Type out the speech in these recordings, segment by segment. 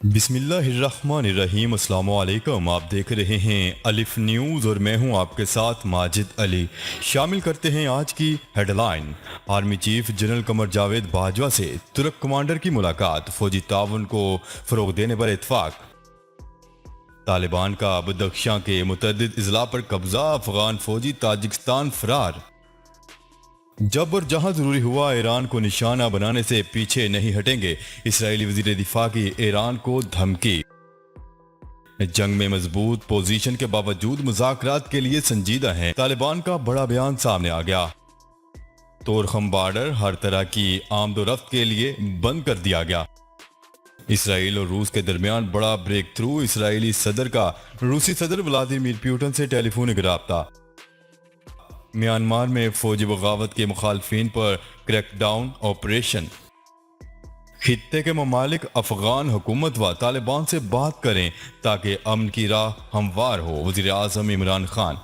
بسم اللہ الرحمن الرحیم۔ السلام علیکم، آپ دیکھ رہے ہیں الف نیوز اور میں ہوں آپ کے ساتھ ماجد علی۔ شامل کرتے ہیں آج کی headline. Army chief general Qamar Javed Bajwa سے ترک کمانڈر کی ملاقات، فوجی تعاون کو فروغ دینے پر اتفاق۔ طالبان کا بدخشاں کے متعدد اضلاع پر قبضہ، افغان فوجی تاجکستان فرار۔ جب اور جہاں ضروری ہوا ایران کو نشانہ بنانے سے پیچھے نہیں ہٹیں گے، اسرائیلی وزیر دفاع کی ایران کو دھمکی۔ جنگ میں مضبوط پوزیشن کے باوجود مذاکرات کے لیے سنجیدہ ہیں، طالبان کا بڑا بیان سامنے آ گیا۔ تورخم بارڈر ہر طرح کی آمد و رفت کے لیے بند کر دیا گیا۔ اسرائیل اور روس کے درمیان بڑا بریک تھرو، اسرائیلی صدر کا روسی صدر ولادیمیر پیوٹن سے ٹیلی فونک رابطہ۔ میانمار میں فوجی بغاوت کے مخالفین پر کریک ڈاؤن آپریشن۔ خطے کے ممالک افغان حکومت و طالبان سے بات کریں تاکہ امن کی راہ ہموار ہو، وزیر اعظم عمران خان۔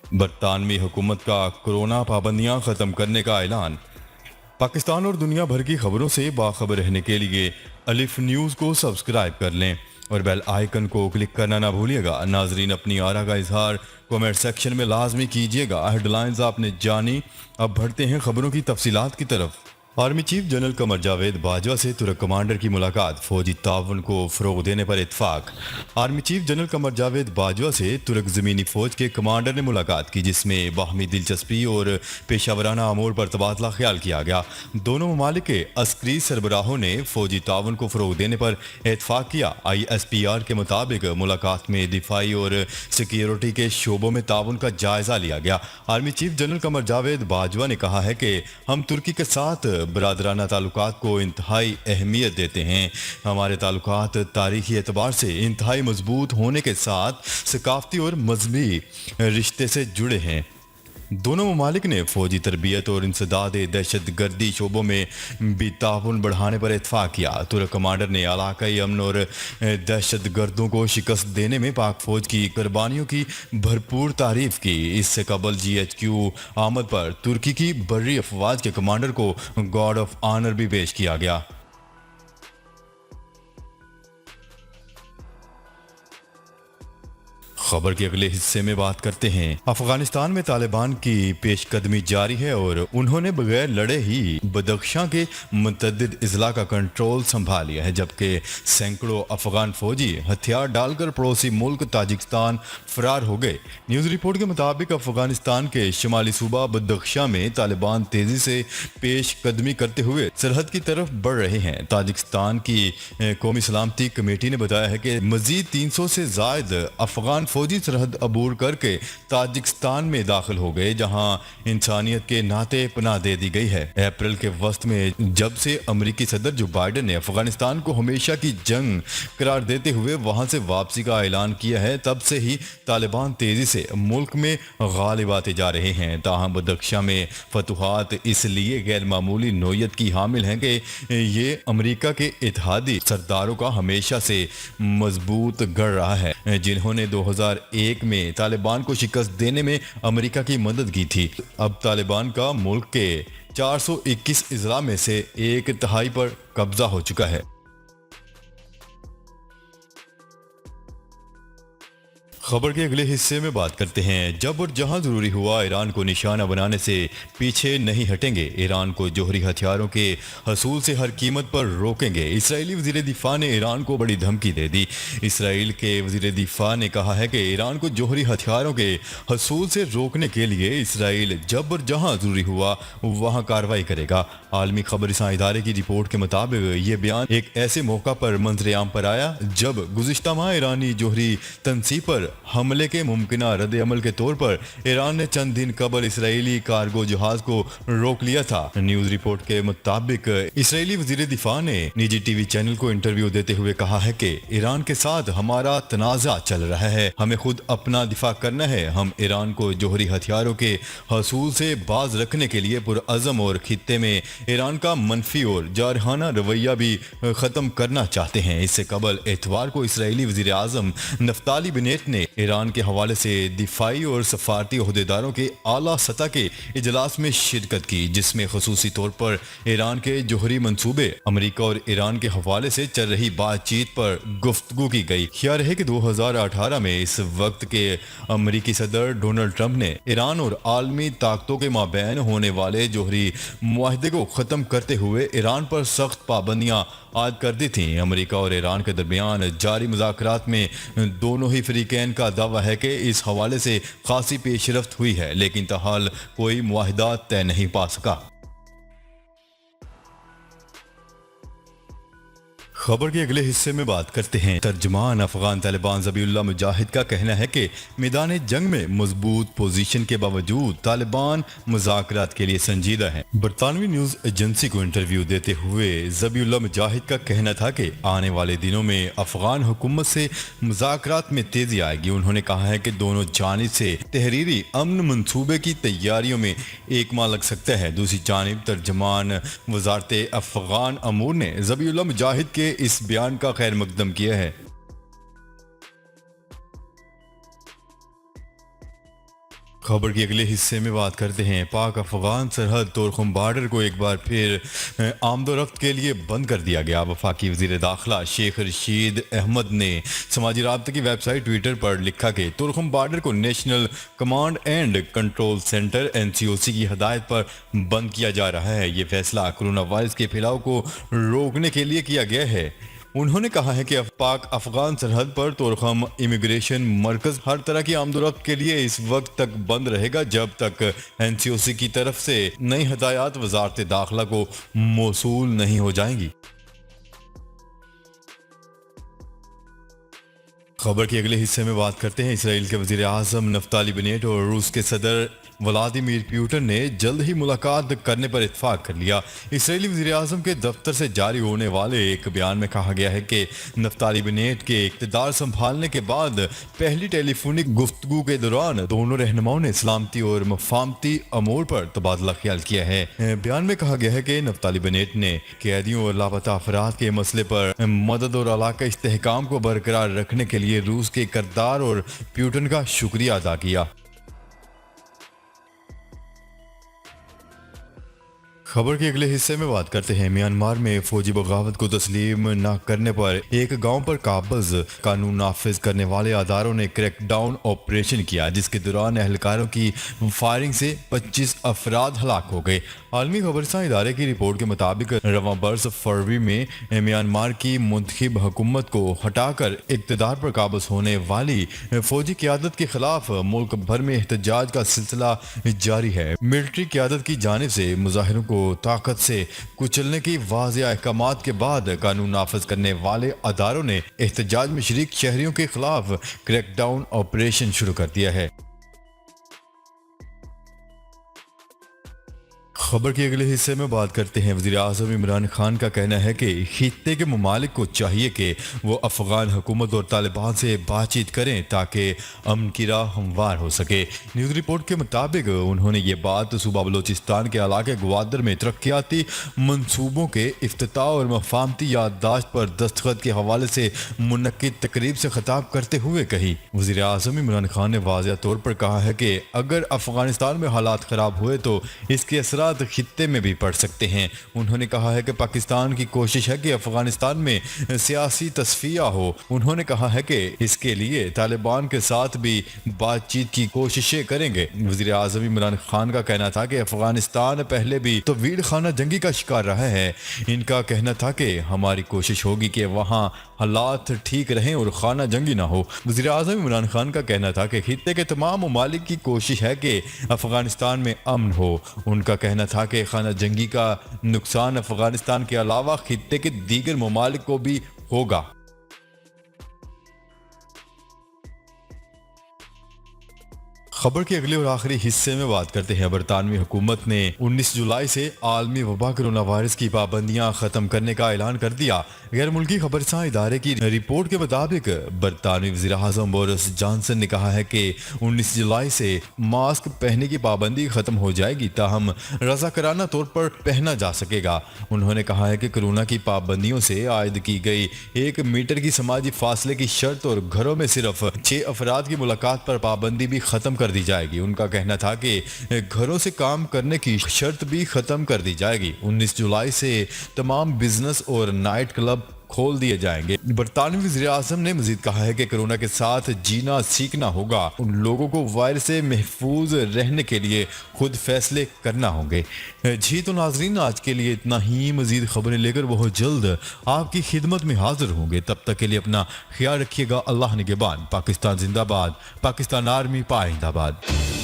برطانوی حکومت کا کورونا پابندیاں ختم کرنے کا اعلان۔ پاکستان اور دنیا بھر کی خبروں سے باخبر رہنے کے لیے الف نیوز کو سبسکرائب کر لیں اور بیل آئیکن کو کلک کرنا نہ بھولیے گا۔ ناظرین، اپنی آرا کا اظہار کمنٹ سیکشن میں لازمی کیجیے گا۔ ہیڈ لائنز آپ نے جانی، اب بڑھتے ہیں خبروں کی تفصیلات کی طرف۔ Army chief general Qamar Javed Bajwa سے ترک کمانڈر کی ملاقات، فوجی تعاون کو فروغ دینے پر اتفاق۔ Army chief general Qamar Javed Bajwa سے ترک زمینی فوج کے کمانڈر نے ملاقات کی، جس میں باہمی دلچسپی اور پیشہ ورانہ امور پر تبادلہ خیال کیا گیا۔ دونوں ممالک کے عسکری سربراہوں نے فوجی تعاون کو فروغ دینے پر اتفاق کیا۔ ISPR کے مطابق ملاقات میں دفاعی اور سیکیورٹی کے شعبوں میں تعاون کا جائزہ لیا گیا۔ Army chief general Qamar Javed Bajwa نے کہا ہے کہ ہم ترکی کے ساتھ برادرانہ تعلقات کو انتہائی اہمیت دیتے ہیں۔ ہمارے تعلقات تاریخی اعتبار سے انتہائی مضبوط ہونے کے ساتھ ثقافتی اور مذہبی رشتے سے جڑے ہیں۔ دونوں ممالک نے فوجی تربیت اور انسداد دہشت گردی شعبوں میں بھی تعاون بڑھانے پر اتفاق کیا۔ ترک کمانڈر نے علاقائی امن اور دہشت گردوں کو شکست دینے میں پاک فوج کی قربانیوں کی بھرپور تعریف کی۔ اس سے قبل GHQ آمد پر ترکی کی بری افواج کے کمانڈر کو گارڈ آف آنر بھی پیش کیا گیا۔ خبر کے اگلے حصے میں بات کرتے ہیں۔ افغانستان میں طالبان کی پیش قدمی جاری ہے اور انہوں نے بغیر لڑے ہی بدخشاں کے متعدد اضلاع کا کنٹرول سنبھال لیا ہے، جبکہ سینکڑوں افغان فوجی ہتھیار ڈال کر پڑوسی ملک تاجکستان فرار ہو گئے۔ نیوز رپورٹ کے مطابق افغانستان کے شمالی صوبہ بدخشاں میں طالبان تیزی سے پیش قدمی کرتے ہوئے سرحد کی طرف بڑھ رہے ہیں۔ تاجکستان کی قومی سلامتی کمیٹی نے بتایا ہے کہ مزید 300 سے زائد افغان فوجی سرحد عبور کر کے تاجکستان میں داخل ہو گئے، جہاں انسانیت کے ناطے پناہ دے دی گئی ہے۔ اپریل کے وسط میں جب سے امریکی صدر جو بائیڈن نے افغانستان کو ہمیشہ کی جنگ قرار دیتے ہوئے وہاں سے واپسی کا اعلان کیا ہے، تب سے ہی طالبان تیزی سے ملک میں غالب آتے جا رہے ہیں۔ تاہم بدخشاں میں فتوحات اس لیے غیر معمولی نوعیت کی حامل ہیں کہ یہ امریکہ کے اتحادی سرداروں کا ہمیشہ سے مضبوط گڑھ رہا ہے، جنہوں نے 2001 میں طالبان کو شکست دینے میں امریکہ کی مدد کی تھی۔ اب طالبان کا ملک کے 421 اضلاع میں سے 1/3 پر قبضہ ہو چکا ہے۔ خبر کے اگلے حصے میں بات کرتے ہیں۔ جب اور جہاں ضروری ہوا ایران کو نشانہ بنانے سے پیچھے نہیں ہٹیں گے، ایران کو جوہری ہتھیاروں کے حصول سے ہر قیمت پر روکیں گے۔ اسرائیلی وزیر دفاع نے ایران کو بڑی دھمکی دے دی۔ اسرائیل کے وزیر دفاع نے کہا ہے کہ ایران کو جوہری ہتھیاروں کے حصول سے روکنے کے لیے اسرائیل جب اور جہاں ضروری ہوا وہاں کارروائی کرے گا۔ عالمی خبر رساں ادارے کی رپورٹ کے مطابق یہ بیان ایک ایسے موقع پر منظر عام پر آیا جب گزشتہ ماہ ایرانی جوہری تنصیب پر حملے کے ممکنہ رد عمل کے طور پر ایران نے چند دن قبل اسرائیلی کارگو جہاز کو روک لیا تھا۔ نیوز رپورٹ کے مطابق اسرائیلی وزیر دفاع نے نجی ٹی وی چینل کو انٹرویو دیتے ہوئے کہا ہے کہ ایران کے ساتھ ہمارا تنازع چل رہا ہے، ہمیں خود اپنا دفاع کرنا ہے۔ ہم ایران کو جوہری ہتھیاروں کے حصول سے باز رکھنے کے لیے پرعزم اور خطے میں ایران کا منفی اور جارحانہ رویہ بھی ختم کرنا چاہتے ہیں۔ اس سے قبل اتوار کو اسرائیلی وزیر اعظم نفتالی بنیٹ نے ایران کے حوالے سے دفاعی اور سفارتی عہدیداروں کے اعلیٰ سطح کے اجلاس میں شرکت کی، جس میں خصوصی طور پر ایران کے جوہری منصوبے، امریکہ اور ایران کے حوالے سے چل رہی بات چیت پر گفتگو کی گئی۔ خیال ہے کہ 2018 میں اس وقت کے امریکی صدر ڈونلڈ ٹرمپ نے ایران اور عالمی طاقتوں کے مابین ہونے والے جوہری معاہدے کو ختم کرتے ہوئے ایران پر سخت پابندیاں عائد کر دی تھیں۔ امریکہ اور ایران کے درمیان جاری مذاکرات میں دونوں ہی فریقین کا دعویٰ ہے کہ اس حوالے سے خاصی پیش رفت ہوئی ہے، لیکن تاحال کوئی معاہدہ طے نہیں پا سکا۔ خبر کے اگلے حصے میں بات کرتے ہیں۔ ترجمان افغان طالبان ذبیح اللہ مجاہد کا کہنا ہے کہ میدان جنگ میں مضبوط پوزیشن کے باوجود طالبان مذاکرات کے لیے سنجیدہ ہیں۔ برطانوی نیوز ایجنسی کو انٹرویو دیتے ہوئے ذبیح اللہ مجاہد کا کہنا تھا کہ آنے والے دنوں میں افغان حکومت سے مذاکرات میں تیزی آئے گی۔ انہوں نے کہا ہے کہ دونوں جانب سے تحریری امن منصوبے کی تیاریوں میں ایک ماہ لگ سکتا ہے۔ دوسری جانب ترجمان وزارت افغان امور نے ذبیح اللہ مجاہد کے اس بیان کا خیر مقدم کیا ہے۔ خبر کے اگلے حصے میں بات کرتے ہیں۔ پاک افغان سرحد تورخم بارڈر کو ایک بار پھر آمد و رفت کے لیے بند کر دیا گیا۔ وفاقی وزیر داخلہ شیخ رشید احمد نے سماجی رابطے کی ویب سائٹ ٹویٹر پر لکھا کہ تورخم بارڈر کو national command and control centre NCOC کی ہدایت پر بند کیا جا رہا ہے۔ یہ فیصلہ کورونا وائرس کے پھیلاؤ کو روکنے کے لیے کیا گیا ہے۔ انہوں نے کہا ہے کہ پاک افغان سرحد پر تورخم امیگریشن مرکز ہر طرح کی آمد و رفت کے لیے اس وقت تک بند رہے گا جب تک NCOC کی طرف سے نئی ہدایات وزارت داخلہ کو موصول نہیں ہو جائیں گی۔ خبر کے اگلے حصے میں بات کرتے ہیں۔ اسرائیل کے وزیر اعظم نفتالی بینیٹ اور روس کے صدر ولادیمیر پیوٹن نے جلد ہی ملاقات کرنے پر اتفاق کر لیا۔ اسرائیلی وزیر اعظم کے دفتر سے جاری ہونے والے ایک بیان میں کہا گیا ہے کہ نفتالی بینیٹ کے اقتدار سنبھالنے کے بعد پہلی ٹیلی فونک گفتگو کے دوران دونوں رہنماؤں نے سلامتی اور مفاہمتی امور پر تبادلہ خیال کیا ہے۔ بیان میں کہا گیا ہے کہ نفتالی بینیٹ نے قیدیوں اور لاپتہ افراد کے مسئلے پر مدد اور علاقہ استحکام کو برقرار رکھنے کے لیے روس کے کردار اور پیوٹن کا شکریہ ادا کیا۔ خبر کے اگلے حصے میں بات کرتے ہیں۔ میانمار میں فوجی بغاوت کو تسلیم نہ کرنے پر ایک گاؤں پر قابض قانون نافذ کرنے والے اداروں نے کریک ڈاؤن آپریشن کیا، جس کے دوران اہلکاروں کی فائرنگ سے 25 افراد ہلاک ہو گئے۔ عالمی خبررساں ادارے کی رپورٹ کے مطابق رواں برس فروری میں میانمار کی منتخب حکومت کو ہٹا کر اقتدار پر قابض ہونے والی فوجی قیادت کے خلاف ملک بھر میں احتجاج کا سلسلہ جاری ہے۔ ملٹری قیادت کی جانب سے مظاہروں کو طاقت سے کچلنے کی واضح احکامات کے بعد قانون نافذ کرنے والے اداروں نے احتجاج میں شریک شہریوں کے خلاف کریک ڈاؤن آپریشن شروع کر دیا ہے۔ خبر کے اگلے حصے میں بات کرتے ہیں۔ وزیر اعظم عمران خان کا کہنا ہے کہ خطے کے ممالک کو چاہیے کہ وہ افغان حکومت اور طالبان سے بات چیت کریں تاکہ امن کی راہ ہموار ہو سکے۔ نیوز رپورٹ کے مطابق انہوں نے یہ بات صوبہ بلوچستان کے علاقے گوادر میں ترقیاتی منصوبوں کے افتتاح اور مفاہمتی یادداشت پر دستخط کے حوالے سے منعقد تقریب سے خطاب کرتے ہوئے کہی۔ وزیر اعظم عمران خان نے واضح طور پر کہا ہے کہ اگر افغانستان میں حالات خراب ہوئے تو اس کے اثرات خطے میں بھی پڑ سکتے ہیں۔ انہوں نے کہا ہے کہ پاکستان کی کوشش ہے کہ افغانستان میں سیاسی تصفیہ ہو۔ انہوں نے کہا ہے کہ اس کے لیے طالبان کے ساتھ بھی بات چیت کی کوششیں کریں گے۔ وزیر اعظم عمران خان کا کہنا تھا کہ افغانستان پہلے بھی طویل خانہ جنگی کا شکار رہا ہے۔ ان کا کہنا تھا کہ ہماری کوشش ہوگی کہ وہاں حالات ٹھیک رہیں اور خانہ جنگی نہ ہو۔ وزیر اعظم عمران خان کا کہنا تھا کہ خطے کے تمام ممالک کی کوشش ہے کہ افغانستان میں امن ہو۔ ان کا کہنا تھا کہ خانہ جنگی کا نقصان افغانستان کے علاوہ خطے کے دیگر ممالک کو بھی ہوگا۔ خبر کے اگلے اور آخری حصے میں بات کرتے ہیں۔ برطانوی حکومت نے 19 جولائی سے عالمی وبا کرونا وائرس کی پابندیاں ختم کرنے کا اعلان کر دیا۔ غیر ملکی خبرساں ادارے کی رپورٹ کے مطابق برطانوی وزیر اعظم بورس جانسن نے کہا ہے کہ 19 جولائی سے ماسک پہننے کی پابندی ختم ہو جائے گی، تاہم رضاکارانہ طور پر پہنا جا سکے گا۔ انہوں نے کہا ہے کہ کرونا کی پابندیوں سے عائد کی گئی 1 میٹر کی سماجی فاصلے کی شرط اور گھروں میں صرف 6 افراد کی ملاقات پر پابندی بھی ختم کر دی جائے گی۔ ان کا کہنا تھا کہ گھروں سے کام کرنے کی شرط بھی ختم کر دی جائے گی۔ 19 جولائی سے تمام بزنس اور نائٹ کلب کھول دیے جائیں گے۔ برطانوی وزیر اعظم نے مزید کہا ہے کہ کرونا کے ساتھ جینا سیکھنا ہوگا، ان لوگوں کو وائرس سے محفوظ رہنے کے لیے خود فیصلے کرنا ہوں گے۔ جی تو ناظرین، آج کے لیے اتنا ہی۔ مزید خبریں لے کر بہت جلد آپ کی خدمت میں حاضر ہوں گے۔ تب تک کے لیے اپنا خیال رکھیے گا۔ اللہ نگہبان۔ پاکستان زندہ باد، پاکستان آرمی پائندہ باد۔